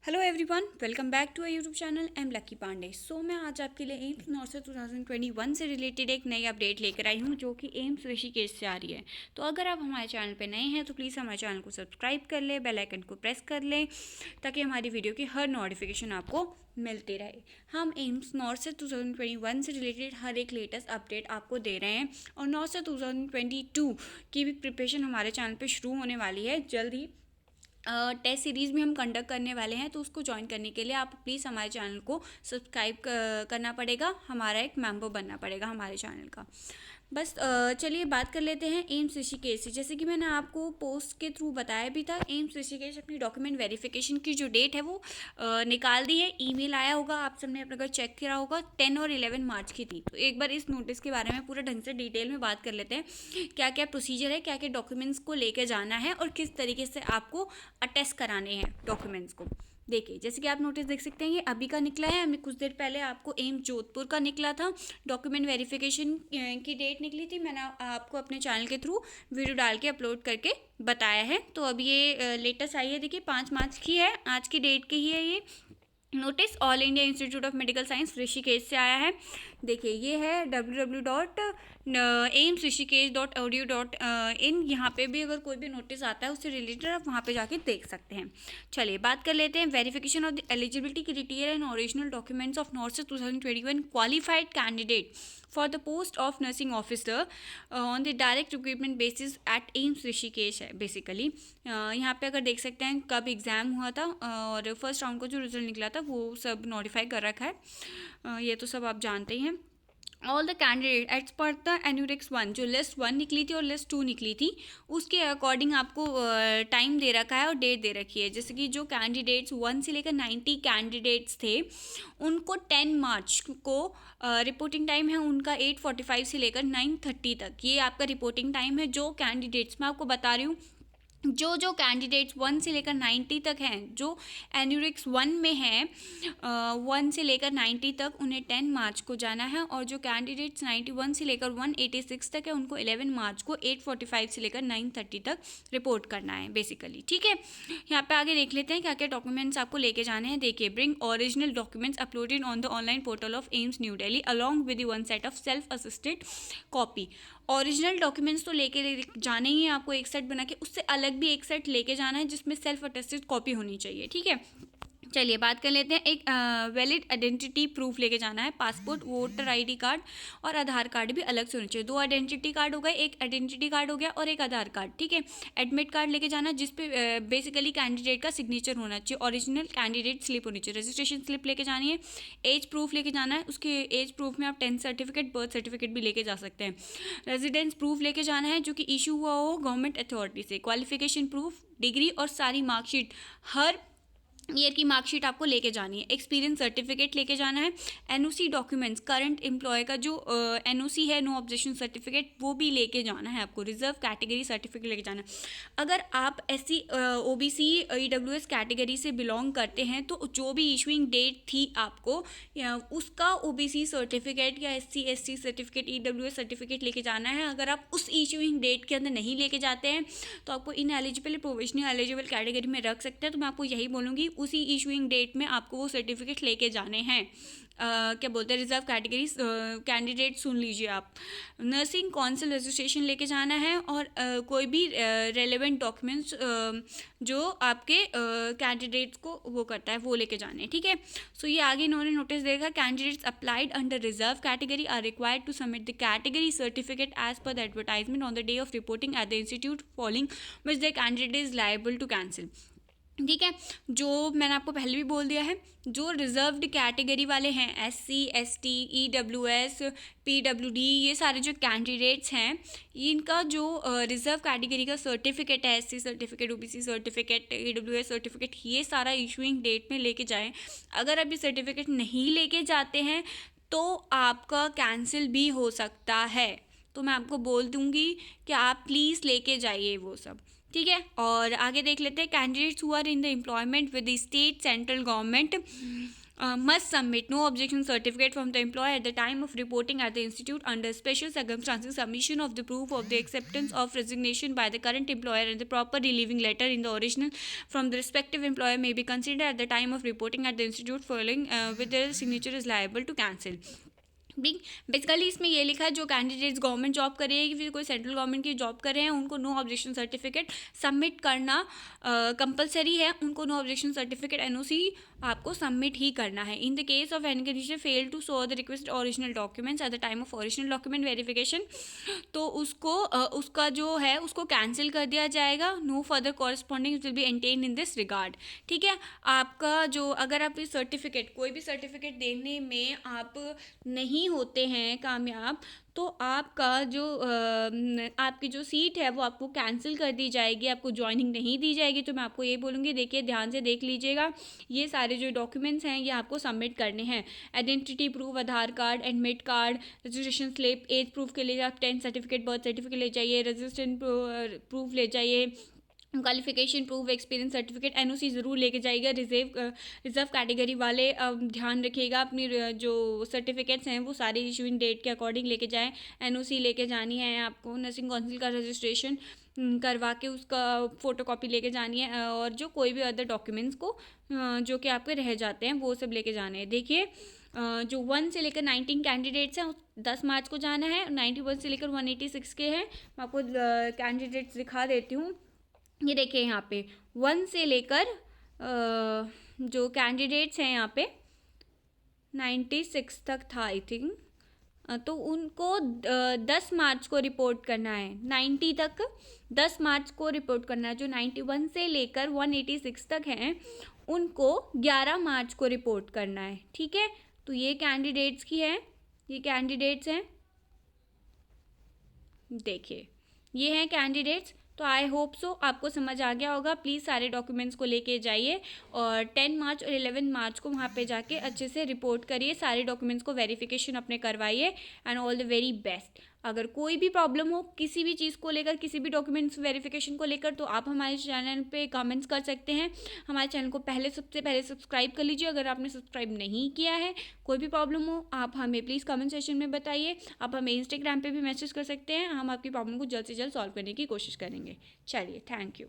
Hello everyone, welcome back to a YouTube channel. I am Lucky Pandey. मैं आज आपके लिए एम्स नॉर्थ 2021 से रिलेटेड एक नई अपडेट लेकर आई हूँ जो कि एम्स ऋषिकेश से आ रही है। तो अगर आप हमारे चैनल पे नए हैं तो प्लीज़ हमारे चैनल को सब्सक्राइब कर लें, बेल आइकन को प्रेस कर लें ताकि हमारी वीडियो की हर नोटिफिकेशन आपको मिलती रहे। हम एम्स नॉर्थ से 2021 से रिलेटेड हर एक लेटेस्ट अपडेट आपको दे रहे हैं और नॉर्थ से 2022 की भी प्रिपरेशन हमारे चैनल पे शुरू होने वाली है जल्द ही। टेस्ट सीरीज़ भी हम कंडक्ट करने वाले हैं, तो उसको ज्वाइन करने के लिए आप प्लीज़ हमारे चैनल को सब्सक्राइब करना पड़ेगा, हमारा एक मेंबर बनना पड़ेगा हमारे चैनल का। बस चलिए बात कर लेते हैं एम्स ऋषिकेश से। जैसे कि मैंने आपको पोस्ट के थ्रू बताया भी था, एम्स ऋषिकेश अपनी डॉक्यूमेंट वेरिफिकेशन की जो डेट है वो निकाल दी है। ईमेल आया होगा, आप सबने अपना अगर चेक किया होगा, 10 और 11 मार्च की थी। तो एक बार इस नोटिस के बारे में पूरा ढंग से डिटेल में बात कर लेते हैं, क्या क्या प्रोसीजर है, क्या क्या डॉक्यूमेंट्स को लेकर जाना है और किस तरीके से आपको अटेस्ट कराने हैं डॉक्यूमेंट्स को। देखिए, जैसे कि आप नोटिस देख सकते हैं, ये अभी का निकला है। हमें कुछ देर पहले आपको एम्स जोधपुर का निकला था, डॉक्यूमेंट वेरिफिकेशन की डेट निकली थी। मैंने आपको अपने चैनल के थ्रू वीडियो डाल के अपलोड करके बताया है। तो अब ये लेटेस्ट आई है, देखिए 5 मार्च की है, आज की डेट की ही है ये notice. All India institute of medical science Rishikesh से आया है। देखिए, ये है www.amsrishikesh.edu.in। यहाँ पे भी अगर कोई भी नोटिस आता है उससे रिलेटेड आप वहाँ पे जाके देख सकते हैं। चलिए बात कर लेते हैं verification of the eligibility criteria and original documents of NORCET 2021 qualified candidate for the post of nursing officer on the direct recruitment basis at AIIMS Rishikesh है बेसिकली। यहाँ पे अगर देख सकते हैं कब एग्ज़ाम हुआ था और फर्स्ट राउंड का जो रिजल्ट निकला था वो सब नोटिफाई कर रखा है। ये तो सब आप जानते ही हैं। All the candidate as per the annexure 1, जो लिस्ट 1 निकली थी और लिस्ट 2 निकली थी, उसके अकॉर्डिंग आपको टाइम दे रखा है और डेट दे रखी है। जैसे कि जो कैंडिडेट्स 1 से लेकर 90 कैंडिडेट्स थे, उनको 10 मार्च को रिपोर्टिंग टाइम है उनका 8:45 से लेकर 9:30 तक। ये आपका रिपोर्टिंग टाइम है। जो कैंडिडेट्स, मैं आपको बता रही हूँ, जो कैंडिडेट्स 1 से लेकर 90 तक हैं, जो एन्यूरिक्स 1 में हैं, 1 से लेकर 90 तक, उन्हें 10 मार्च को जाना है। और जो कैंडिडेट्स 91 से लेकर 186 तक है, उनको 11 मार्च को 8:45 से लेकर 9:30 तक रिपोर्ट करना है बेसिकली। ठीक है, यहाँ पे आगे देख लेते हैं क्या क्या डॉक्यूमेंट्स आपको लेके जाने हैं। देखिए, bring original documents uploaded on the online portal of AIIMS new Delhi along with one set of self assisted copy. Original documents तो लेके जाने ही हैं आपको एक सेट बना के, उससे अलग भी एक सेट लेके जाना है जिसमें सेल्फ अटेस्टेड कॉपी होनी चाहिए। ठीक है, चलिए बात कर लेते हैं। एक वैलिड आइडेंटिटी प्रूफ लेके जाना है, पासपोर्ट, वोटर आईडी कार्ड और आधार कार्ड भी अलग से होने चाहिए। 2 आइडेंटिटी कार्ड हो गए, एक आइडेंटिटी कार्ड हो गया और एक आधार कार्ड। ठीक है, एडमिट कार्ड लेके जाना जिसपे बेसिकली कैंडिडेट का सिग्नेचर होना चाहिए। ओरिजिनल कैंडिडेट स्लिप होनी चाहिए। रजिस्ट्रेशन स्लिप लेके जानी है। एज प्रूफ लेके जाना है, उसके एज प्रूफ में आप 10th सर्टिफिकेट, बर्थ सर्टिफिकेट भी लेके जा सकते हैं। रेजिडेंस प्रूफ लेके जाना है जो कि इशू हुआ हो गवर्नमेंट अथॉरिटी से। क्वालिफिकेशन प्रूफ, डिग्री और सारी मार्कशीट, हर ईयर की मार्कशीट आपको लेके जानी है। एक्सपीरियंस सर्टिफिकेट लेके जाना है। एनओसी डॉक्यूमेंट्स, करंट एम्प्लॉय का जो एनओसी है, नो ऑब्जेक्शन सर्टिफिकेट, वो भी लेके जाना है आपको। रिजर्व कैटेगरी सर्टिफिकेट लेके जाना है। अगर आप एससी, ओबीसी, ईडब्ल्यूएस कैटेगरी से बिलोंग करते हैं तो जो भी इशूइंग डेट थी आपको उसका ओबीसी सर्टिफिकेट या SC ST certificate, EWS certificate लेके जाना है। अगर आप उस इशूइंग डेट के अंदर नहीं लेके जाते हैं तो आपको in eligible, provisional eligible category में रख सकते हैं। तो मैं आपको यही बोलूँगी, उसी इशूइंग डेट में आपको वो सर्टिफिकेट लेके जाने हैं। क्या बोलते हैं, रिजर्व कैटेगरी कैंडिडेट सुन लीजिए आप। नर्सिंग काउंसिल रजिस्ट्रेशन लेके जाना है और कोई भी रेलेवेंट डॉक्यूमेंट्स जो आपके कैंडिडेट्स को वो करता है वो लेके जाने हैं। ठीक है, ये आगे इन्होंने नोटिस देगा, candidates applied under reserve category are required to submit the category certificate as per the advertisement on the day of reporting at the institute following which the candidate is liable to cancel. ठीक है, जो मैंने आपको पहले भी बोल दिया है, जो रिजर्व्ड कैटेगरी वाले हैं, एससी, एसटी, ईडब्ल्यूएस, पीडब्ल्यूडी, ये सारे जो कैंडिडेट्स हैं, इनका जो रिजर्व कैटेगरी का सर्टिफिकेट है, SC certificate, OBC certificate, EWS certificate, ये सारा इशूइंग डेट में लेके जाएं। अगर आप ये सर्टिफिकेट नहीं लेके जाते हैं तो आपका कैंसिल भी हो सकता है। तो मैं आपको बोल दूंगी कि आप प्लीज़ लेके जाइए वो सब। ठीक है, और आगे देख लेते हैं। Candidates who are in the employment with the state central government must submit no objection certificate from the employer at the time of reporting at the institute. Under special circumstances, submission of the proof of the acceptance of resignation by the current employer and the proper relieving letter in the original from the respective employer may be considered at the time of reporting at the institute following with their signature is liable to cancel. Basically इसमें ये लिखा है जो candidates government job कर रहे हैं कि फिर कोई सेंट्रल गवर्नमेंट की जॉब कर रहे हैं उनको नो ऑब्जेक्शन सर्टिफिकेट सबमिट करना कंपलसरी है. उनको नो ऑब्जेक्शन सर्टिफिकेट एनओसी आपको सबमिट ही करना है. In the case of any condition fail to show the request original documents at the time of original document verification तो उसको उसका जो है उसको कैंसिल कर दिया जाएगा. No further corresponding will be entertained in this regard. ठीक है. आपका जो अगर आप इस सर्टिफिकेट कोई भी सर्टिफिकेट देने में आप नहीं होते हैं कामयाब तो आपका जो आपकी जो सीट है वो आपको कैंसिल कर दी जाएगी. आपको ज्वाइनिंग नहीं दी जाएगी. तो मैं आपको ये बोलूँगी देखिए ध्यान से देख लीजिएगा. ये सारे जो डॉक्यूमेंट्स हैं ये आपको सबमिट करने हैं. Identity proof Aadhaar card admit card registration slip age proof के लिए आप 10 सर्टिफिकेट बर्थ सर्टिफिकेट ले जाइए. रजिस्ट्रेशन प्रूफ ले जाइए. Qualification proof experience certificate NOC ज़रूर लेके जाइएगा. रिजर्व कैटेगरी वाले ध्यान रखिएगा अपनी जो सर्टिफिकेट्स हैं वो सारी इशूइंग डेट के अकॉर्डिंग लेके जाएं. एनओसी लेके जानी है आपको. नर्सिंग काउंसिल का रजिस्ट्रेशन करवा के उसका फ़ोटोकॉपी लेके जानी है. और जो कोई भी अदर डॉक्यूमेंट्स को जो कि आपके रह जाते हैं वो सब लेके जाने हैं. देखिए जो 1 से लेकर 19 कैंडिडेट्स हैं 10 मार्च को जाना है. 91 से लेकर 186 के हैं. मैं आपको कैंडिडेट्स दिखा देती हूँ. ये देखिए यहाँ पे 1 से लेकर जो कैंडिडेट्स हैं यहाँ पे 96 तक था आई थिंक. तो उनको 10 मार्च को रिपोर्ट करना है. 90 तक 10 मार्च को रिपोर्ट करना है. जो 91 से लेकर 186 तक हैं उनको 11 मार्च को रिपोर्ट करना है. ठीक है. तो ये कैंडिडेट्स की है. ये कैंडिडेट्स हैं. देखिए ये हैं कैंडिडेट्स. तो आई होप सो आपको समझ आ गया होगा. प्लीज़ सारे डॉक्यूमेंट्स को लेके जाइए और 10 मार्च और 11 मार्च को वहाँ पे जाके अच्छे से रिपोर्ट करिए. सारे डॉक्यूमेंट्स को वेरिफिकेशन अपने करवाइए. And all the very best. अगर कोई भी प्रॉब्लम हो किसी भी चीज़ को लेकर किसी भी डॉक्यूमेंट्स वेरिफिकेशन को लेकर तो आप हमारे चैनल पे कमेंट्स कर सकते हैं. हमारे चैनल को सबसे पहले सब्सक्राइब कर लीजिए अगर आपने सब्सक्राइब नहीं किया है. कोई भी प्रॉब्लम हो आप हमें प्लीज़ कमेंट सेक्शन में बताइए. आप हमें इंस्टाग्राम पे भी मैसेज कर सकते हैं. हम आपकी प्रॉब्लम को जल्द से जल्द सॉल्व करने की कोशिश करेंगे. चलिए थैंक यू.